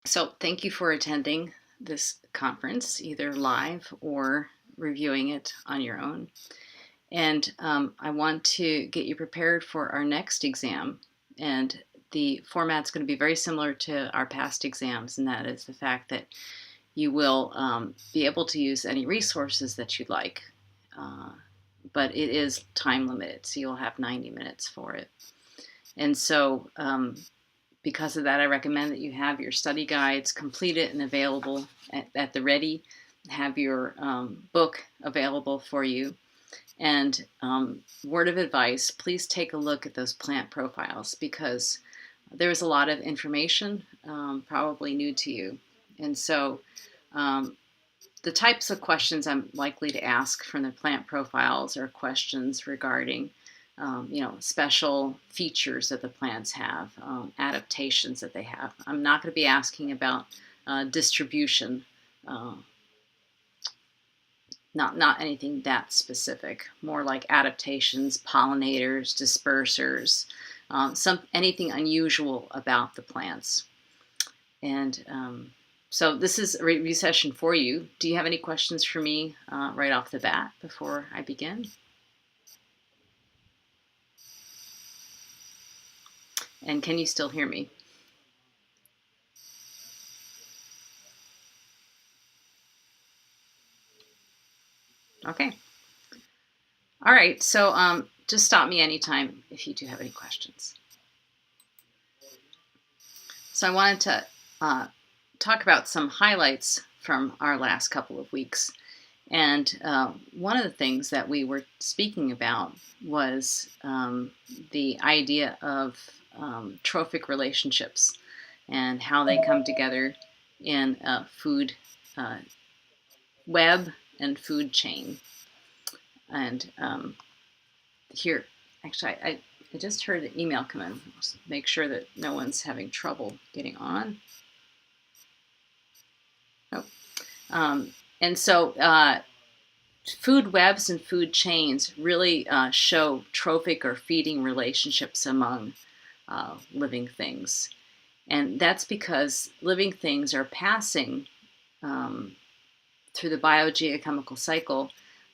So thank you for attending this conference, either live or reviewing it on your own. And I want to get you prepared for our next exam. And the format's going to be very similar to our past exams, and that is the fact that you will be able to use any resources that you'd like. But it is time limited, so you'll have 90 minutes for it. And so because of that, I recommend that you have your study guides completed and available at the ready. Have your book available for you. And word of advice, please take a look at those plant profiles because there's a lot of information probably new to you. And so the types of questions I'm likely to ask from the plant profiles are questions regarding special features that the plants have, adaptations that they have. I'm not going to be asking about distribution, not anything that specific. More like adaptations, pollinators, dispersers, anything unusual about the plants. And so this is a review session for you. Do you have any questions for me right off the bat before I begin? And can you still hear me? Okay. All right. So just stop me anytime if you do have any questions. So I wanted to talk about some highlights from our last couple of weeks. And one of the things that we were speaking about was the idea of trophic relationships and how they come together in a food web and food chain. And here, actually, I just heard an email come in. Just make sure that no one's having trouble getting on. Oh. And so food webs and food chains really show trophic or feeding relationships among living things. And that's because living things are passing through the biogeochemical cycle,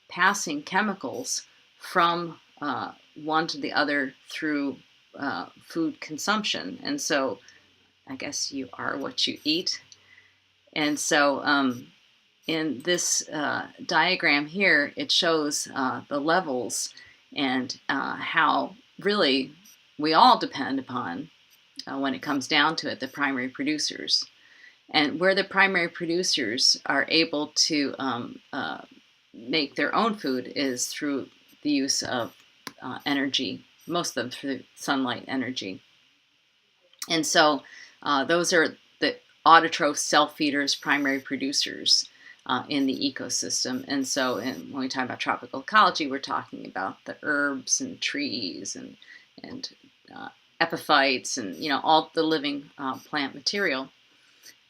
passing chemicals from one to the other through food consumption. And so I guess you are what you eat. And so in this diagram here, it shows the levels and how really we all depend upon, when it comes down to it, the primary producers. And where the primary producers are able to make their own food is through the use of energy, most of them through sunlight energy. And so those are the autotroph self-feeders, primary producers in the ecosystem. And so when we talk about tropical ecology, we're talking about the herbs and trees and epiphytes and all the living plant material.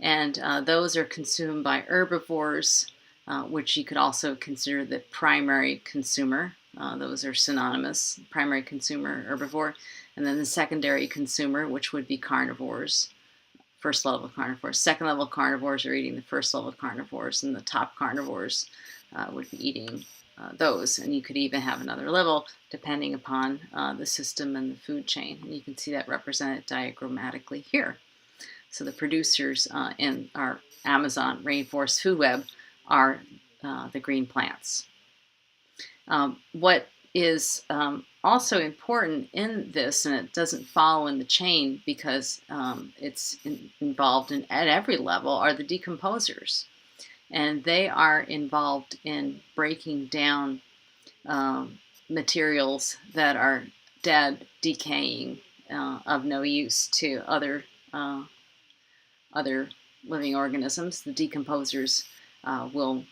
And those are consumed by herbivores, which you could also consider the primary consumer. Those are synonymous, primary consumer, herbivore. And then the secondary consumer, which would be carnivores, first level carnivores. Second level carnivores are eating the first level carnivores, and the top carnivores would be eating those. And you could even have another level depending upon the system and the food chain. And you can see that represented diagrammatically here. So the producers in our Amazon rainforest food web are the green plants. What is also important in this, and it doesn't follow in the chain because it's involved at every level, are the decomposers. And they are involved in breaking down materials that are dead, decaying, of no use to other living organisms. The decomposers will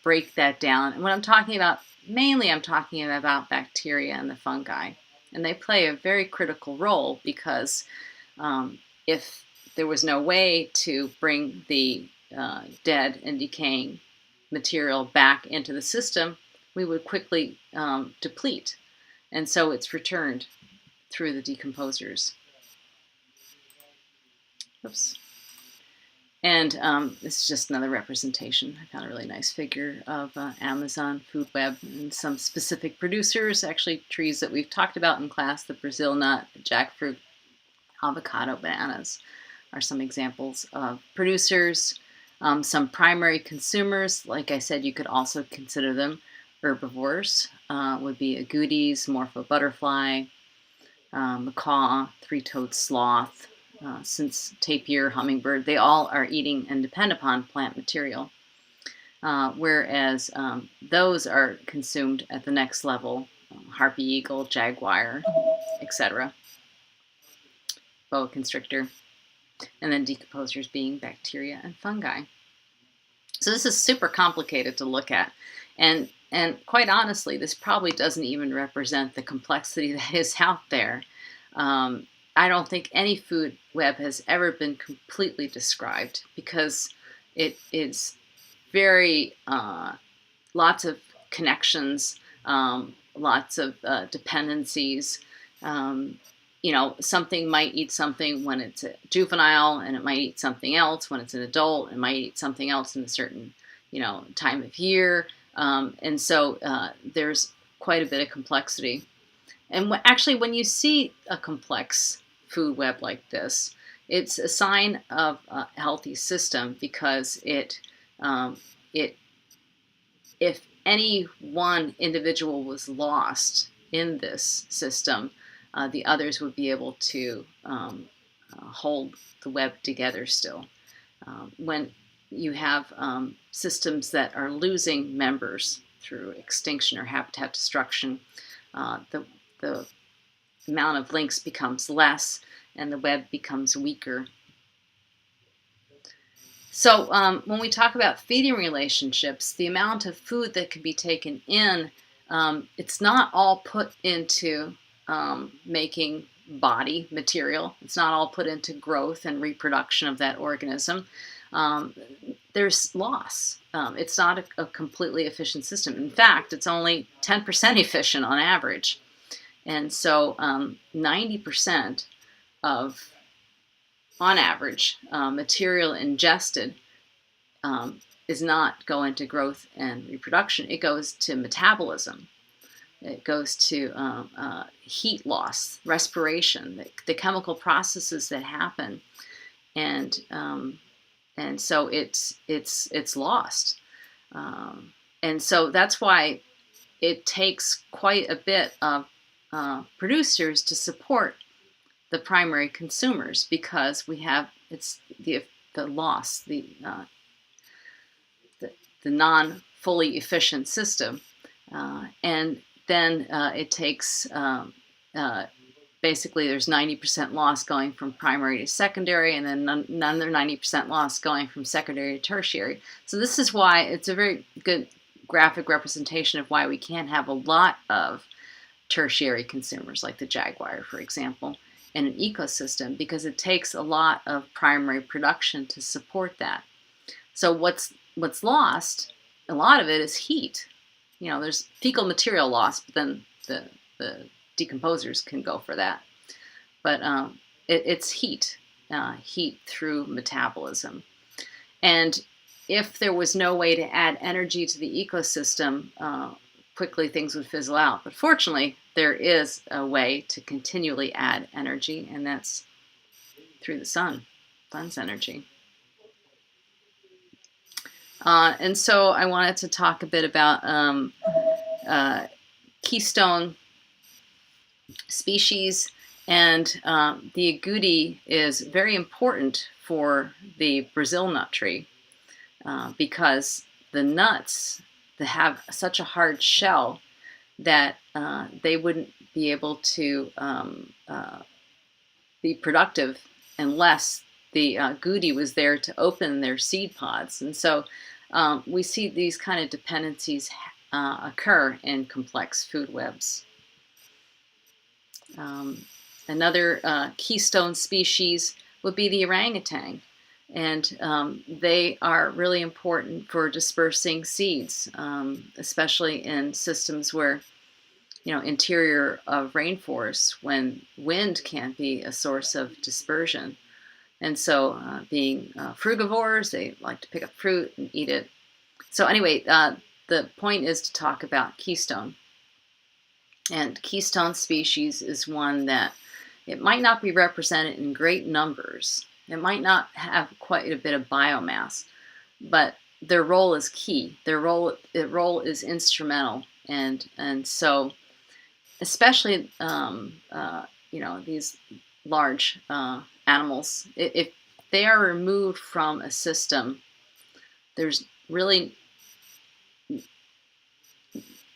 break that down. And what I'm talking about, mainly I'm talking about bacteria and the fungi. And they play a very critical role because if there was no way to bring the dead and decaying material back into the system, we would quickly deplete. And so it's returned through the decomposers. Oops. And this is just another representation. I found a really nice figure of Amazon food web and some specific producers, actually trees that we've talked about in class, the Brazil nut, jackfruit, avocado, bananas are some examples of producers. Some primary consumers, like I said, you could also consider them herbivores, would be agoutis, morpho butterfly, macaw, three-toed sloth, since tapir, hummingbird, they all are eating and depend upon plant material. Whereas those are consumed at the next level, harpy eagle, jaguar, etc., boa constrictor, and then decomposers being bacteria and fungi. So this is super complicated to look at, and quite honestly, this probably doesn't even represent the complexity that is out there. I don't think any food web has ever been completely described because it is very lots of connections, lots of dependencies. You know, something might eat something when it's a juvenile, and it might eat something else when it's an adult. It might eat something else in a certain, you know, time of year, and so there's quite a bit of complexity. And actually, when you see a complex food web like this, it's a sign of a healthy system because it if any one individual was lost in this system, the others would be able to hold the web together still. When you have systems that are losing members through extinction or habitat destruction, the amount of links becomes less and the web becomes weaker. So when we talk about feeding relationships, the amount of food that can be taken in, it's not all put into making body material. It's not all put into growth and reproduction of that organism. There's loss. It's not a completely efficient system. In fact, it's only 10% efficient on average. And so 90% of, on average, material ingested is not going to growth and reproduction. It goes to metabolism. It goes to heat loss, respiration, the chemical processes that happen, and so it's lost. And so that's why it takes quite a bit of producers to support the primary consumers, because we have the loss, the non fully efficient system, and then it takes basically there's 90% loss going from primary to secondary, and then another 90% loss going from secondary to tertiary. So this is why it's a very good graphic representation of why we can't have a lot of tertiary consumers like the jaguar, for example, in an ecosystem, because it takes a lot of primary production to support that. So what's lost, a lot of it is heat. You know, there's fecal material loss, but then the decomposers can go for that. But it's heat, heat through metabolism. And if there was no way to add energy to the ecosystem, quickly things would fizzle out. But fortunately, there is a way to continually add energy, and that's through the sun's energy. And so I wanted to talk a bit about keystone species, and the agouti is very important for the Brazil nut tree because the nuts that have such a hard shell that they wouldn't be able to be productive unless the agouti was there to open their seed pods. And so we see these kind of dependencies occur in complex food webs. Another keystone species would be the orangutan, and they are really important for dispersing seeds, especially in systems where, you know, interior of rainforests, when wind can't be a source of dispersion. And so, being frugivores, they like to pick up fruit and eat it. So anyway, the point is to talk about keystone. And keystone species is one that it might not be represented in great numbers. It might not have quite a bit of biomass, but their role is key. Their role is instrumental, and so especially these large animals, if they are removed from a system, there's really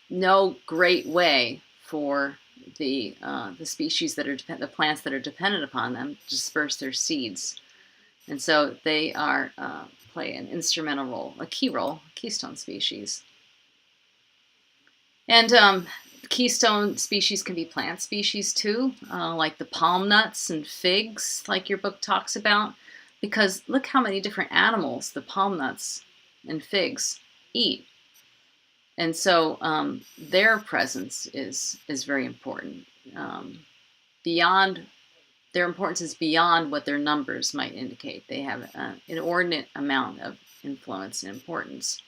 no great way for the species that are the plants that are dependent upon them to disperse their seeds, and so they are play an instrumental role, a key role, keystone species. And keystone species can be plant species too, like the palm nuts and figs, like your book talks about, because look how many different animals the palm nuts and figs eat. And so their presence is very important. Beyond their importance is beyond what their numbers might indicate. They have an inordinate amount of influence and importance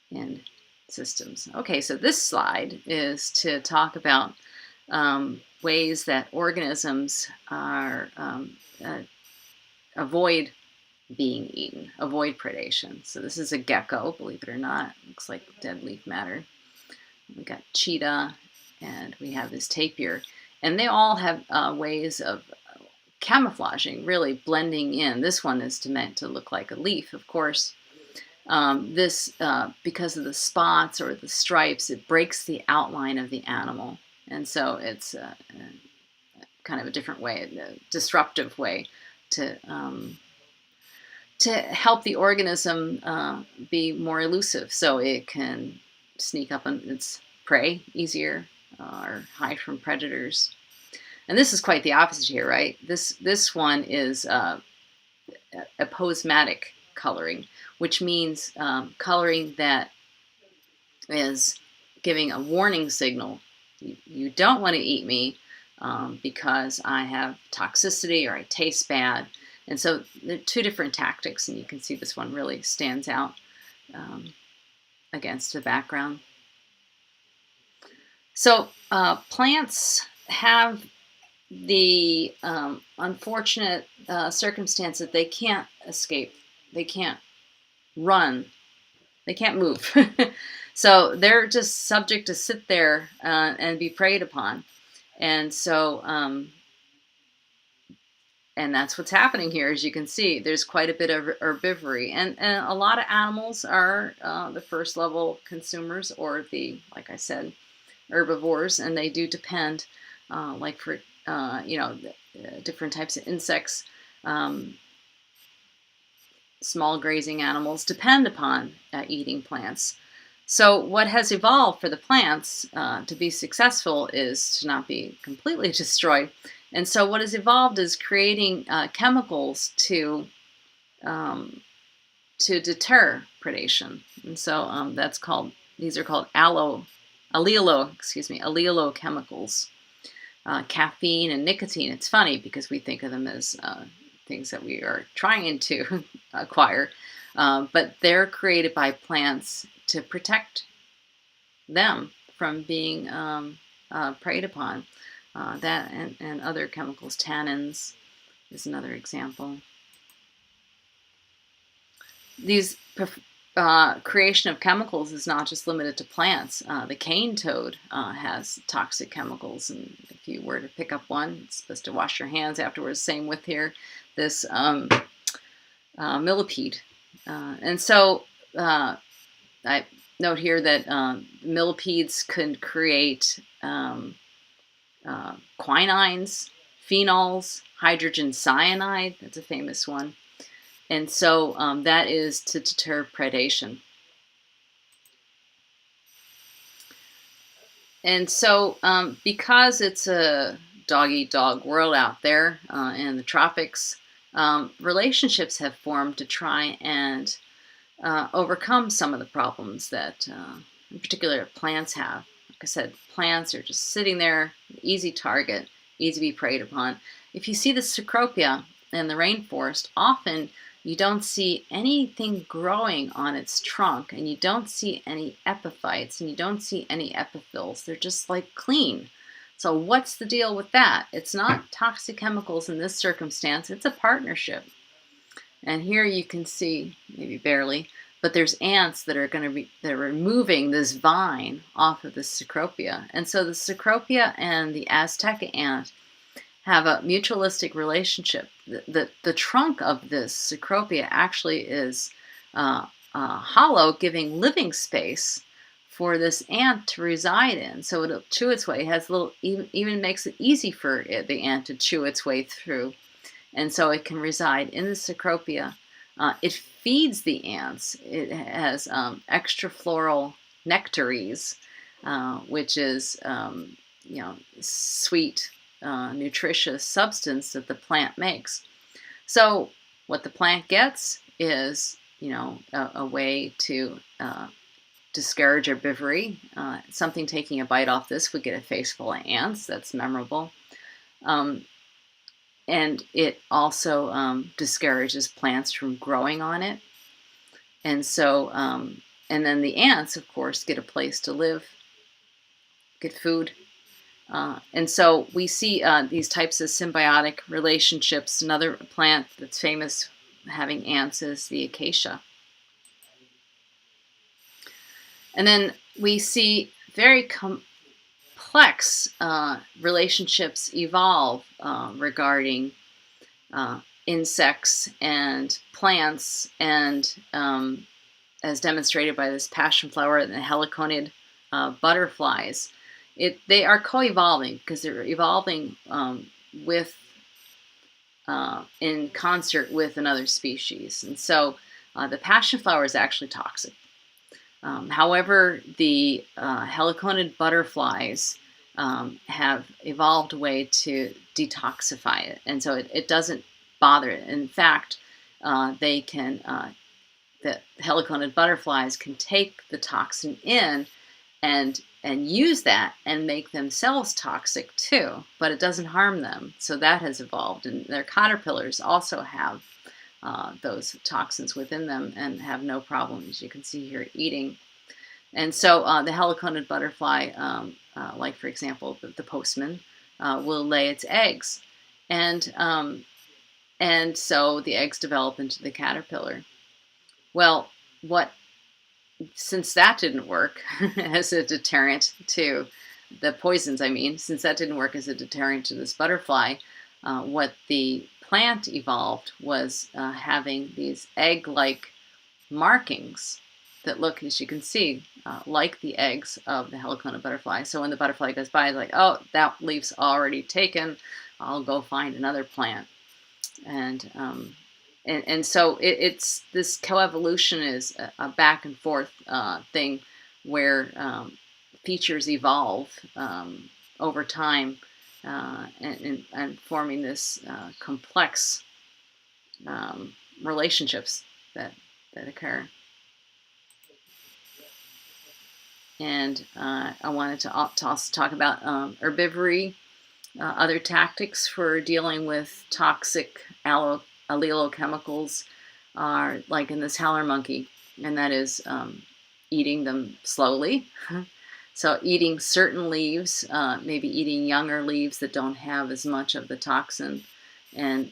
in systems. Okay, so this slide is to talk about ways that organisms are avoid being eaten, avoid predation. So this is a gecko, believe it or not. Looks like dead leaf matter. We got cheetah, and we have this tapir. And they all have ways of camouflaging, really blending in. This one is meant to look like a leaf, of course. Because of the spots or the stripes, it breaks the outline of the animal. And so it's kind of a different way, a disruptive way to help the organism be more elusive, so it can sneak up on its prey easier or hide from predators. And this is quite the opposite here, right? This one is aposematic coloring, which means coloring that is giving a warning signal. You don't want to eat me because I have toxicity or I taste bad. And so there are two different tactics, and you can see this one really stands out against the background. So plants have the unfortunate circumstance that they can't escape. They can't run. They can't move. So they're just subject to sit there and be preyed upon. And so, and that's what's happening here. As you can see, there's quite a bit of herbivory. And a lot of animals are the first level consumers, or like I said, herbivores. And they do depend, like for, different types of insects, small grazing animals depend upon eating plants. So what has evolved for the plants to be successful is to not be completely destroyed. And so what has evolved is creating chemicals to deter predation. And so these are called allelochemicals. Caffeine and nicotine. It's funny because we think of them as things that we are trying to acquire, but they're created by plants to protect them from being preyed upon. That and other chemicals, tannins is another example. These creation of chemicals is not just limited to plants. The cane toad has toxic chemicals, and if you were to pick up one, it's supposed to wash your hands afterwards. Same with here, this millipede. And so I note here that millipedes can create quinines, phenols, hydrogen cyanide. That's a famous one. And so that is to deter predation. And so because it's a dog-eat-dog world out there in the tropics, relationships have formed to try and overcome some of the problems that in particular plants have. Like I said, plants are just sitting there, easy target, easy to be preyed upon. If you see the Cecropia in the rainforest, often you don't see anything growing on its trunk, and you don't see any epiphytes, and you don't see any epiphyls. They're just like clean. So what's the deal with that? It's not toxic chemicals in this circumstance, it's a partnership. And here you can see, maybe barely, but there's ants that are they're removing this vine off of the Cecropia. And so the Cecropia and the Azteca ant have a mutualistic relationship. The trunk of this Cecropia actually is hollow, giving living space for this ant to reside in. So it'll chew its way. It has even makes it easy for the ant to chew its way through. And so it can reside in the Cecropia. It feeds the ants. It has extrafloral nectaries, which is sweet, nutritious substance that the plant makes. So what the plant gets is a way to discourage herbivory. Something taking a bite off this would get a face full of ants. That's memorable. And it also discourages plants from growing on it. And so, and then the ants, of course, get a place to live, get food. And so we see these types of symbiotic relationships. Another plant that's famous having ants is the acacia. And then we see very complex relationships evolve regarding insects and plants, and as demonstrated by this passion flower and the heliconid butterflies. They are co-evolving because they're evolving in concert with another species. And so the passion flower is actually toxic. However, the heliconid butterflies have evolved a way to detoxify it, and so it doesn't bother it. In fact, the heliconid butterflies can take the toxin in and use that and make themselves toxic too, but it doesn't harm them. So that has evolved, and their caterpillars also have those toxins within them and have no problem, as you can see here, eating. And so the heliconid butterfly, like for example the postman, will lay its eggs, and so the eggs develop into the caterpillar. Well, since that didn't work as a deterrent to the poisons, since that didn't work as a deterrent to this butterfly, what the plant evolved was having these egg-like markings that look, as you can see, like the eggs of the heliconid butterfly. So when the butterfly goes by, it's like, oh, that leaf's already taken, I'll go find another plant. And so it's this coevolution is a back and forth thing where features evolve over time and forming this complex relationships that occur. And I wanted to also talk about herbivory, other tactics for dealing with toxic allelochemicals are like in this howler monkey, and that is eating them slowly. So eating certain leaves, maybe eating younger leaves that don't have as much of the toxin, and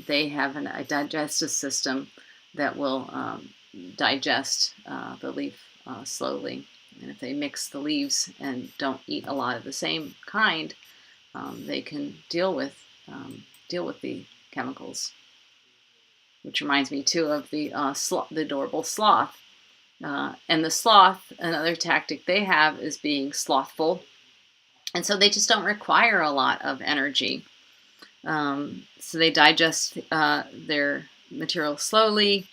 they have a digestive system that will digest the leaf slowly. And if they mix the leaves and don't eat a lot of the same kind, they can deal with the chemicals. Which reminds me too of the adorable sloth. And the sloth, another tactic they have is being slothful, and so they just don't require a lot of energy. So they digest their material slowly.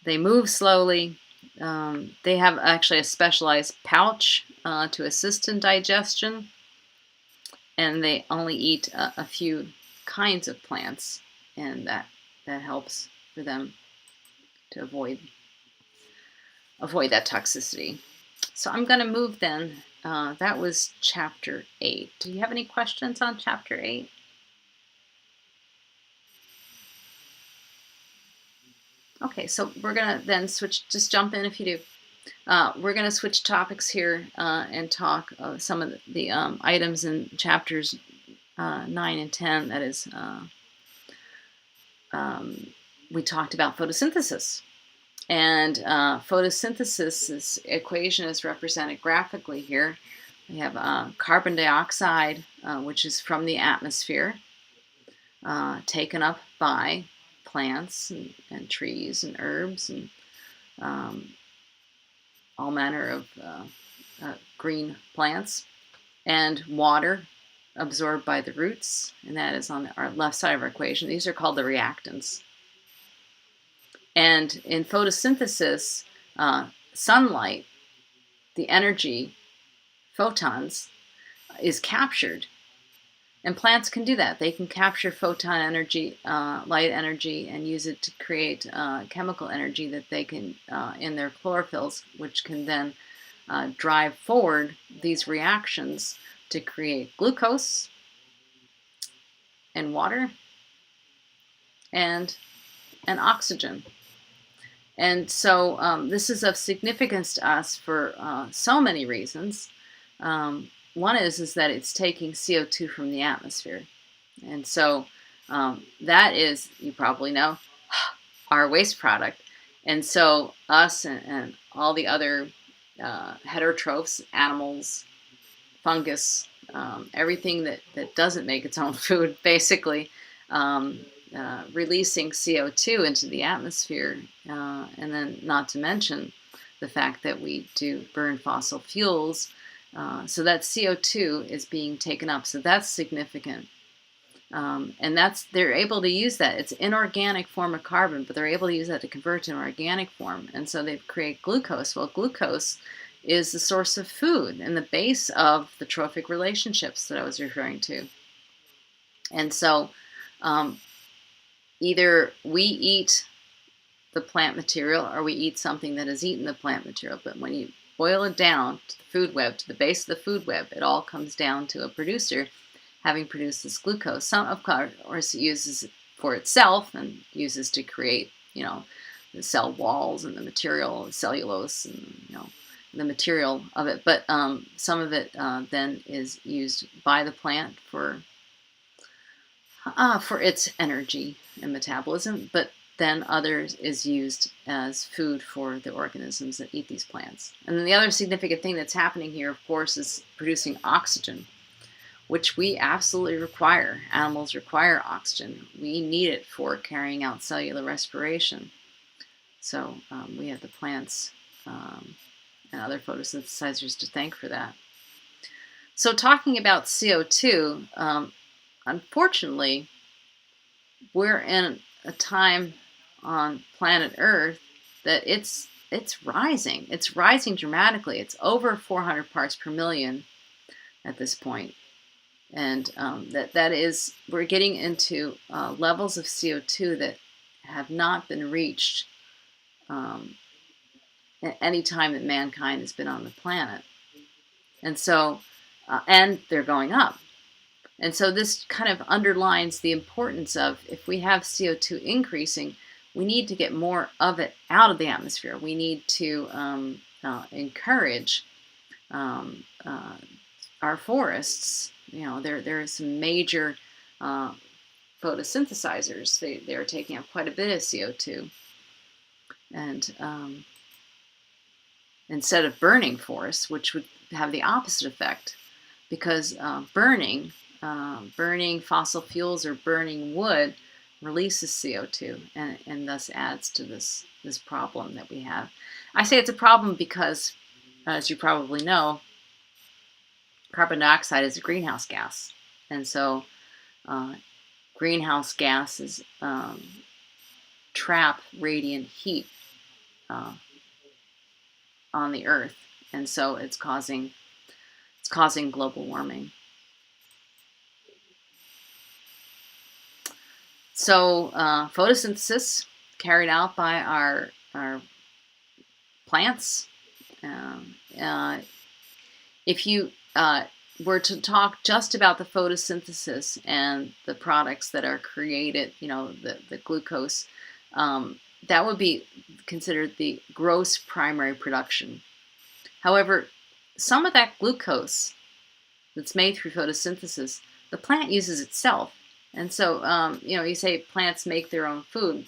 They move slowly. They have actually a specialized pouch to assist in digestion, and they only eat a few kinds of plants, and that helps for them to avoid that toxicity. So I'm going to move then. That was chapter 8. Do you have any questions on chapter 8? Okay, so we're gonna then switch. Just jump in if you do. We're gonna switch topics here and talk some of the items in chapters 9 and 10. That is, we talked about photosynthesis. And photosynthesis equation is represented graphically here. We have carbon dioxide, which is from the atmosphere, taken up by plants and trees and herbs and all manner of green plants, and water absorbed by the roots, and that is on our left side of our equation. These are called the reactants. And in photosynthesis, sunlight, the energy, photons, is captured. And plants can do that. They can capture photon energy, light energy, and use it to create chemical energy that they can, in their chlorophylls, which can then drive forward these reactions to create glucose and water and oxygen. And so this is of significance to us for so many reasons. One is that it's taking CO2 from the atmosphere. And so that is, you probably know, our waste product. And so us and all the other heterotrophs, animals, fungus, everything that doesn't make its own food, basically, releasing CO2 into the atmosphere, and then not to mention the fact that we do burn fossil fuels, so that CO2 is being taken up. So that's significant, and they're able to use that. It's an inorganic form of carbon, but they're able to use that to convert to an organic form, and so they create glucose. Well, glucose is the source of food and the base of the trophic relationships that I was referring to, and so either we eat the plant material or we eat something that has eaten the plant material. But when you boil it down to the food web, to the base of the food web, it all comes down to a producer having produced this glucose. Some, of course, it uses it for itself and uses to create, the cell walls and the material, the cellulose, and, the material of it. But some of it then is used by the plant for its energy and metabolism, but then others is used as food for the organisms that eat these plants. And then the other significant thing that's happening here, of course, is producing oxygen, which we absolutely require. Animals require oxygen. We need it for carrying out cellular respiration. So we have the plants and other photosynthesizers to thank for that. So talking about CO2, unfortunately, we're in a time on planet Earth that it's rising. It's rising dramatically. It's over 400 parts per million at this point, and that is, we're getting into levels of CO2 that have not been reached at any time that mankind has been on the planet, and so and they're going up. And so this kind of underlines the importance of, if we have CO2 increasing, we need to get more of it out of the atmosphere. We need to encourage our forests. There are some major photosynthesizers. They are taking up quite a bit of CO2. And instead of burning forests, which would have the opposite effect, because burning fossil fuels or burning wood releases CO2 and thus adds to this problem that we have. I say it's a problem because, as you probably know, carbon dioxide is a greenhouse gas. And so greenhouse gases trap radiant heat on the earth. And so it's causing global warming. So photosynthesis carried out by our plants. If you were to talk just about the photosynthesis and the products that are created, the glucose, that would be considered the gross primary production. However, some of that glucose that's made through photosynthesis, the plant uses itself. And so, you say plants make their own food.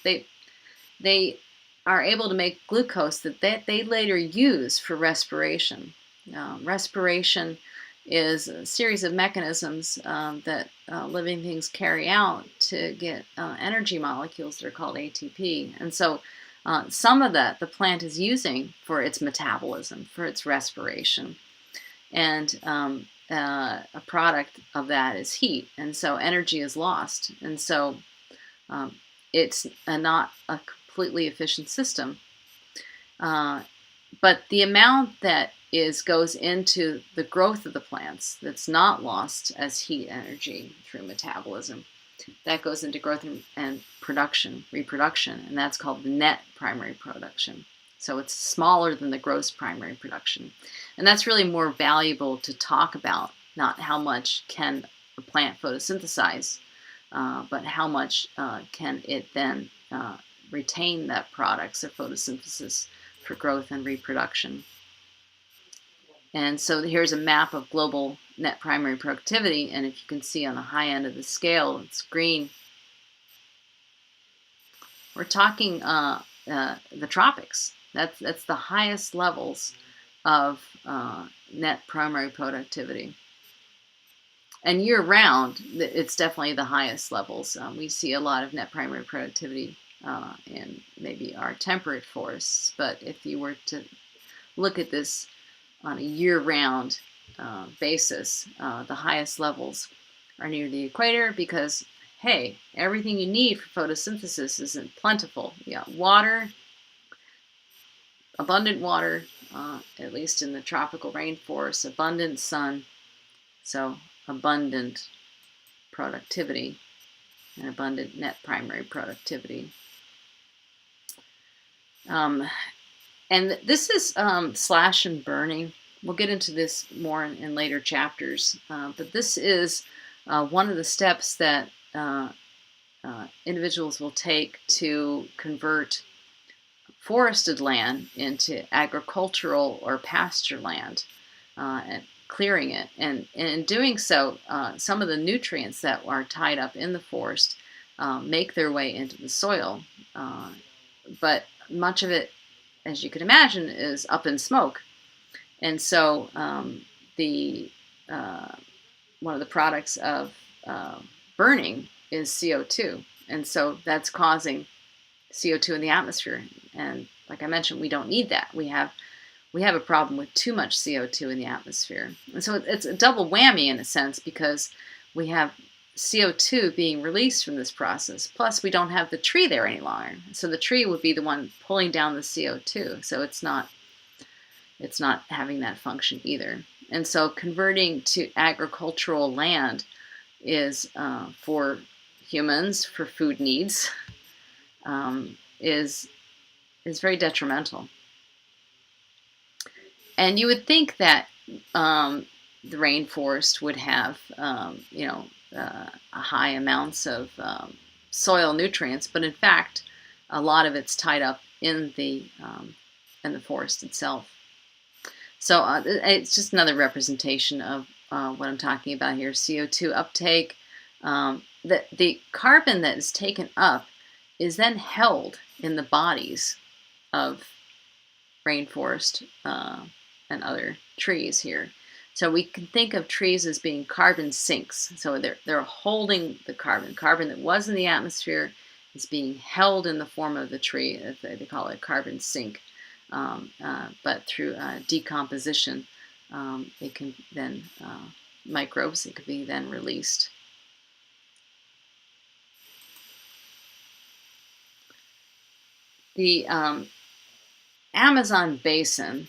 They are able to make glucose that they later use for respiration. Respiration is a series of mechanisms that living things carry out to get energy molecules that are called ATP. And so some of that the plant is using for its metabolism, for its respiration. And a product of that is heat. And so energy is lost. And so it's not a completely efficient system. But the amount that goes into the growth of the plants that's not lost as heat energy through metabolism, that goes into growth and production, reproduction, and that's called the net primary production. So it's smaller than the gross primary production. And that's really more valuable to talk about, not how much can a plant photosynthesize, but how much can it then retain that products of photosynthesis for growth and reproduction. And so here's a map of global net primary productivity, and if you can see on the high end of the scale, it's green. We're talking the tropics. That's the highest levels of net primary productivity. And year-round, it's definitely the highest levels. We see a lot of net primary productivity in maybe our temperate forests, but if you were to look at this on a year-round basis, the highest levels are near the equator because, hey, everything you need for photosynthesis isn't plentiful. You got water, abundant water, at least in the tropical rainforests, abundant sun, so abundant productivity and abundant net primary productivity. And this is slash and burning. We'll get into this more in later chapters, but this is one of the steps that individuals will take to convert forested land into agricultural or pasture land, and clearing it. And in doing so, some of the nutrients that are tied up in the forest make their way into the soil, but much of it, as you can imagine, is up in smoke. And so one of the products of burning is CO2. And so that's causing CO2 in the atmosphere. And like I mentioned, we don't need that. We have a problem with too much CO2 in the atmosphere. And so it's a double whammy in a sense, because we have CO2 being released from this process, plus we don't have the tree there any longer. So the tree would be the one pulling down the CO2. So it's not having that function either. And so converting to agricultural land is for humans, for food needs, is very detrimental. And you would think that the rainforest would have, high amounts of soil nutrients, but in fact, a lot of it's tied up in the forest itself. So it's just another representation of what I'm talking about here: CO2 uptake. The carbon that is taken up is then held in the bodies of rainforest and other trees here. So we can think of trees as being carbon sinks. So they're holding the carbon that was in the atmosphere is being held in the form of the tree. They call it a carbon sink. But through decomposition, it can then microbes. It could be then released. The Amazon basin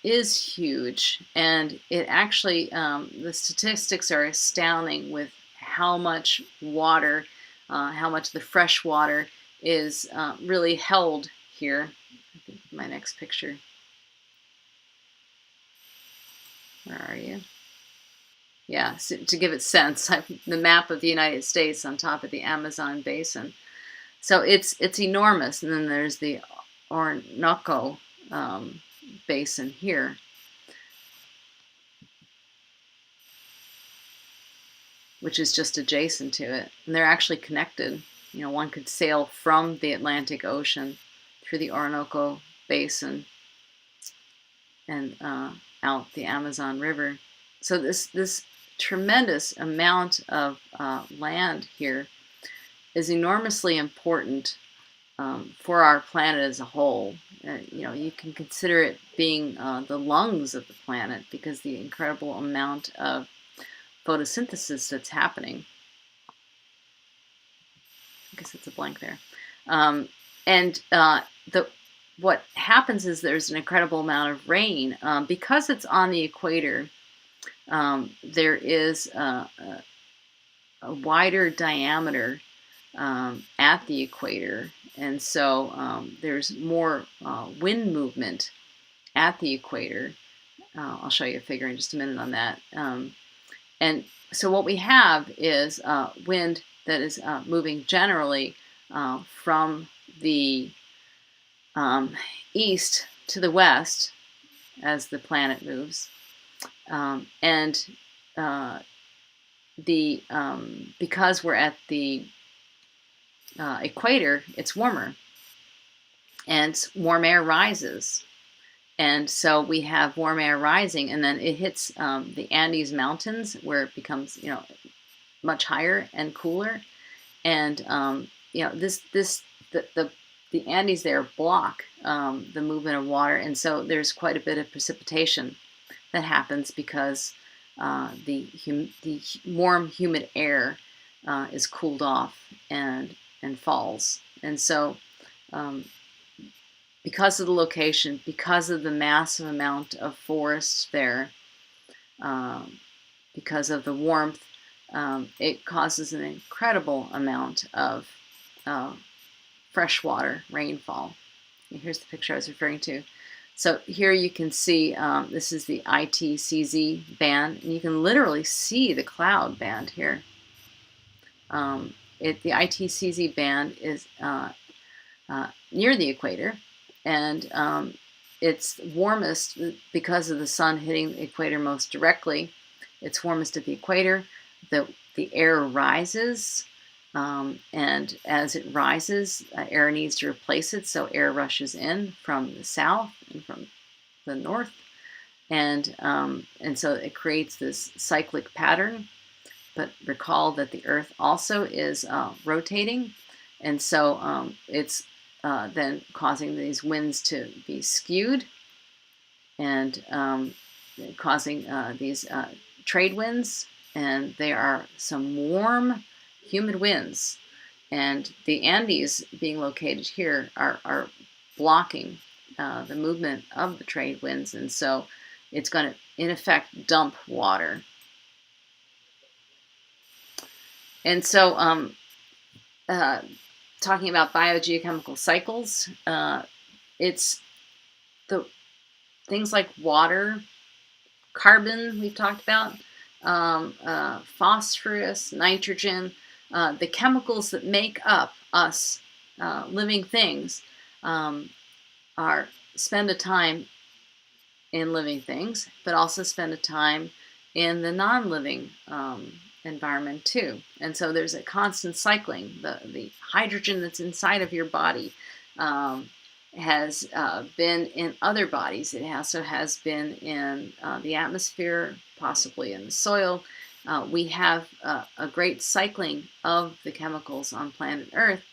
is huge, and it actually, the statistics are astounding with how much water, how much the fresh water is really held here. I think my next picture. Where are you? Yeah, so to give it sense, the map of the United States on top of the Amazon basin. So it's enormous. And then there's the Orinoco basin here, which is just adjacent to it. And they're actually connected. You know, one could sail from the Atlantic Ocean through the Orinoco basin and out the Amazon River. So this tremendous amount of land here is enormously important for our planet as a whole. You know, you can consider it being the lungs of the planet because the incredible amount of photosynthesis that's happening. I guess it's a blank there. And what happens is there's an incredible amount of rain. Because it's on the equator, there is a wider diameter at the equator, and so there's more wind movement at the equator. I'll show you a figure in just a minute on that. And so what we have is wind that is moving generally from the east to the west as the planet moves, and because we're at the equator, it's warmer, and warm air rises, and so we have warm air rising, and then it hits the Andes Mountains where it becomes, you know, much higher and cooler, and you know, the Andes there block the movement of water, and so there's quite a bit of precipitation that happens because the warm, humid air is cooled off and falls. And so because of the location, because of the massive amount of forest there, because of the warmth, it causes an incredible amount of freshwater rainfall. And here's the picture I was referring to. So here you can see, this is the ITCZ band, and you can literally see the cloud band here. The ITCZ band is near the equator, and it's warmest because of the sun hitting the equator most directly. It's warmest at the equator. The air rises, and as it rises, air needs to replace it, so air rushes in from the south and from the north, and so it creates this cyclic pattern. But recall that the Earth also is rotating, and so it's then causing these winds to be skewed, and causing these trade winds, and there are some warm, humid winds, and the Andes being located here are blocking the movement of the trade winds, and so it's going to, in effect, dump water. And so, talking about biogeochemical cycles, it's the things like water, carbon we've talked about, phosphorus, nitrogen, the chemicals that make up us living things spend a time in living things, but also spend a time in the non-living environment too. And so there's a constant cycling. The hydrogen that's inside of your body has been in other bodies. It also has been in the atmosphere, possibly in the soil. We have a great cycling of the chemicals on planet Earth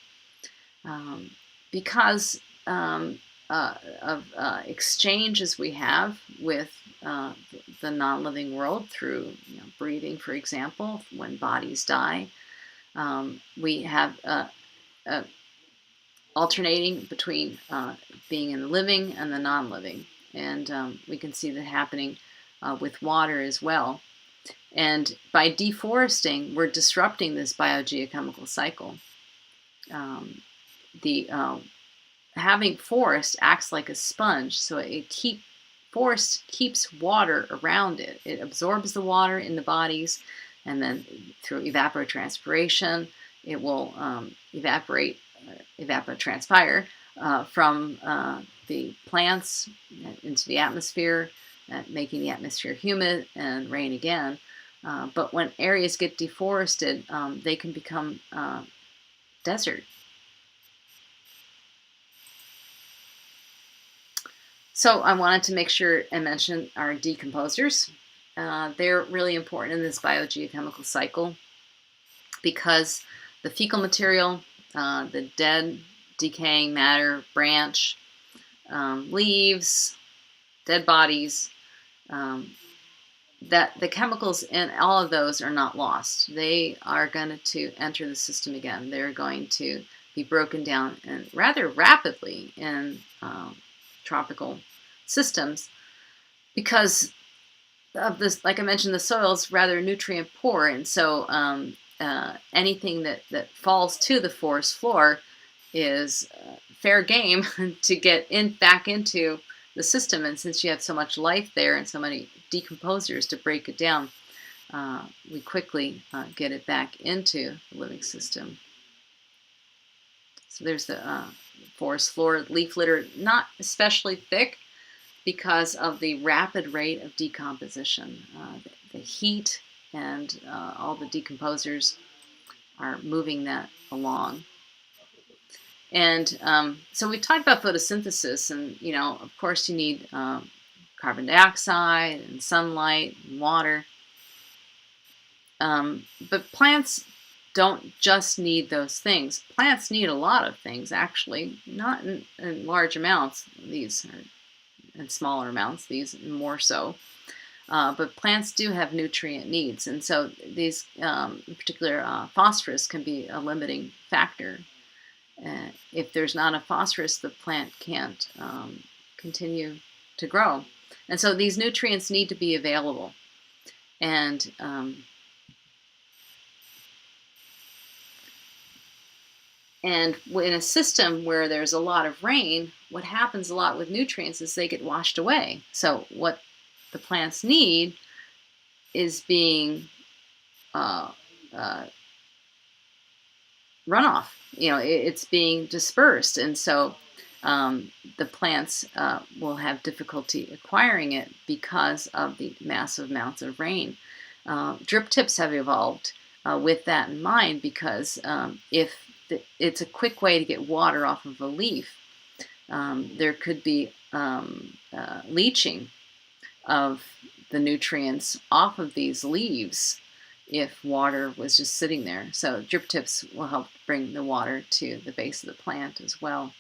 because of exchanges we have with the non-living world through breathing, for example. When bodies die, we have alternating between being in the living and the non-living, and we can see that happening with water as well. And by deforesting, we're disrupting this biogeochemical cycle. Having forest acts like a sponge, so forest keeps water around it. It absorbs the water in the bodies, and then through evapotranspiration, it will evaporate evapotranspire from the plants into the atmosphere, making the atmosphere humid and rain again. But when areas get deforested, they can become desert. So I wanted to make sure and mention our decomposers. They're really important in this biogeochemical cycle because the fecal material, the dead decaying matter, branch, leaves, dead bodies, that the chemicals in all of those are not lost. They are going to enter the system again. They're going to be broken down and rather rapidly in tropical systems because of this. Like I mentioned, the soil is rather nutrient poor, and so anything that falls to the forest floor is fair game to get back into the system. And since you have so much life there and so many decomposers to break it down, we quickly get it back into the living system. So there's the forest floor. Leaf litter, not especially thick because of the rapid rate of decomposition. The heat and all the decomposers are moving that along. And so we talked about photosynthesis, and of course, you need carbon dioxide and sunlight and water. But plants don't just need those things. Plants need a lot of things, actually, not in large amounts. These are in smaller amounts, these more so. But plants do have nutrient needs, and so these, in particular, phosphorus can be a limiting factor. If there's not a phosphorus, the plant can't continue to grow. And so these nutrients need to be available. And in a system where there's a lot of rain, what happens a lot with nutrients is they get washed away. So what the plants need is being runoff. It's being dispersed, and so the plants will have difficulty acquiring it because of the massive amounts of rain. Drip tips have evolved with that in mind because if it's a quick way to get water off of a leaf, there could be leaching of the nutrients off of these leaves if water was just sitting there. So drip tips will help bring the water to the base of the plant as well.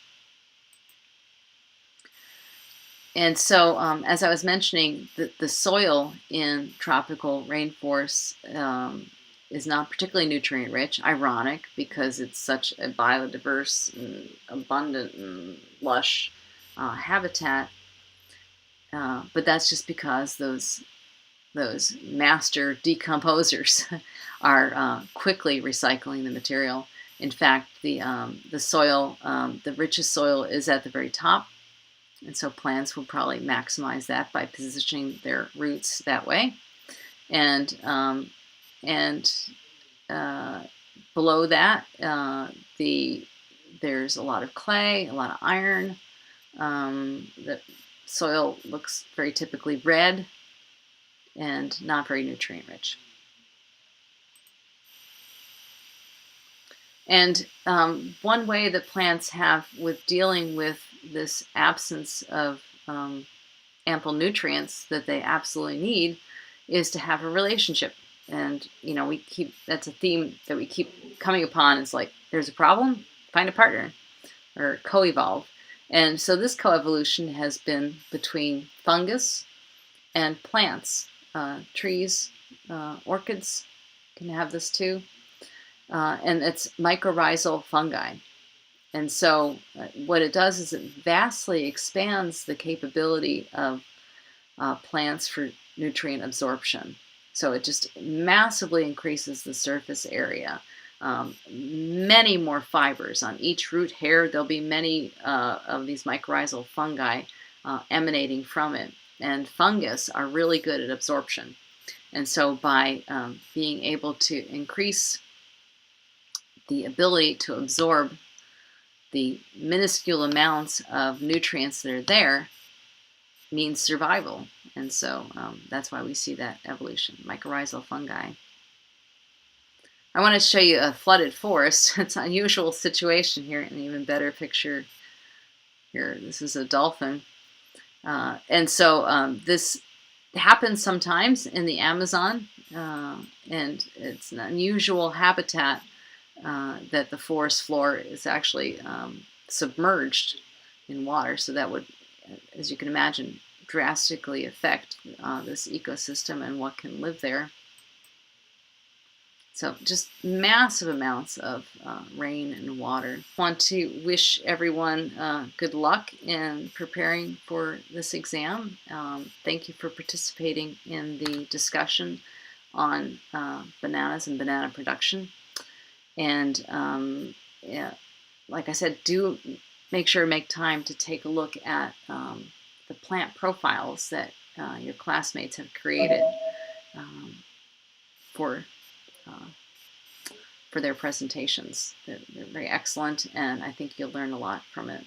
And so, as I was mentioning, the soil in tropical rainforests is not particularly nutrient rich. Ironic, because it's such a biodiverse and abundant and lush habitat. But that's just because those master decomposers are quickly recycling the material. In fact, the soil, the richest soil, is at the very top, and so plants will probably maximize that by positioning their roots that way. And below that, there's a lot of clay, a lot of iron. The soil looks very typically red and not very nutrient rich. And one way that plants have with dealing with this absence of ample nutrients that they absolutely need is to have a relationship. And that's a theme that we keep coming upon. It's like, there's a problem, find a partner, or co-evolve. And so this coevolution has been between fungus and plants. Trees, orchids can have this too. And it's mycorrhizal fungi. And so what it does is it vastly expands the capability of plants for nutrient absorption. So it just massively increases the surface area. Many more fibers on each root hair. There'll be many of these mycorrhizal fungi emanating from it. And fungus are really good at absorption. And so by being able to increase the ability to absorb the minuscule amounts of nutrients that are there means survival. And so that's why we see that evolution. Mycorrhizal fungi. I want to show you a flooded forest. It's an unusual situation here. An even better picture here. This is a dolphin. And so this happens sometimes in the Amazon, and it's an unusual habitat that the forest floor is actually submerged in water. So that would, as you can imagine, drastically affect this ecosystem and what can live there. So just massive amounts of rain and water. I want to wish everyone good luck in preparing for this exam. Thank you for participating in the discussion on bananas and banana production. And yeah, like I said, do make sure to make time to take a look at the plant profiles that your classmates have created for their presentations. They're very excellent, and I think you'll learn a lot from it.